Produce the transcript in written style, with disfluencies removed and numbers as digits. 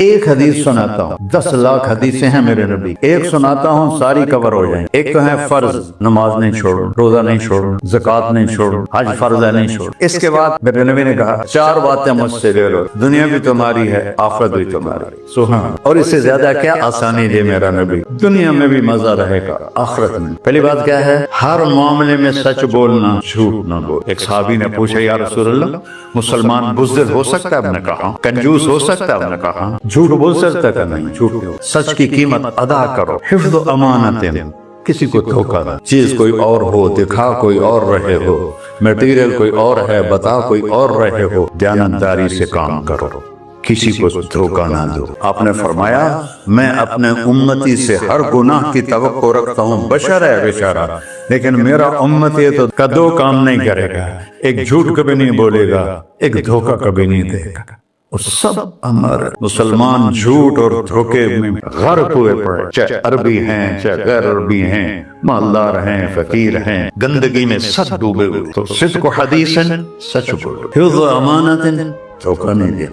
ایک حدیث سناتا ہوں، 10 لاکھ حدیثیں ہیں میرے نبی، ایک سناتا ہوں ساری کور ہو جائیں۔ ایک تو ہے فرض، نماز نہیں چھوڑوں، روزہ نہیں چھوڑوں، زکوٰۃ نہیں چھوڑوں، حج فرض ہے نہیں چھوڑوں۔ اس کے بعد میرے نبی نے کہا 4 باتیں مجھ سے لے لو، دنیا بھی تمہاری ہے، آخرت بھی تمہاری۔ سبحان، اور اس سے زیادہ کیا آسانی دے میرا نبی، دنیا میں بھی مزہ رہے گا، آخرت میں۔ پہلی بات کیا ہے؟ ہر معاملے میں سچ بولنا، جھوٹ نہ بول۔ ایک صحابی نے پوچھا یا رسول اللہ، مسلمان بزدل ہو سکتا ہے؟ آپ نے کہا کنجوس ہو سکتا ہے؟ آپ نے کہا جھوٹ بول سکتا ہے؟ نہیں، جھوٹ بول۔ سچ کی قیمت ادا کرو، حفظ امانت، کسی کو دھوکہ نہ، چیز کوئی اور ہو، دکھا کوئی اور رہے ہو، میٹیریل کوئی اور ہے، بتا کوئی اور رہے ہو، دیانتداری سے کام کرو، کسی کو دھوکہ نہ دو۔ آپ نے فرمایا میں اپنے امتی سے ہر گناہ کی توقع رکھتا ہوں، بشر ہے بیچارہ، لیکن میرا امتی تو دو کام نہیں کرے گا، ایک جھوٹ کبھی نہیں بولے گا، ایک دھوکہ کبھی نہیں دے گا۔ اور سب ہمارے مسلمان جھوٹ اور دھوکے میں غرق ہوئے پڑے، چاہے عربی ہیں چاہے غیر عربی ہیں، مالدار ہیں فقیر ہیں، گندگی میں سب ڈوبے ہوئے۔ تو صدق حدیث، سچ بولو، حفظ امانت، دھوکہ نہیں دے۔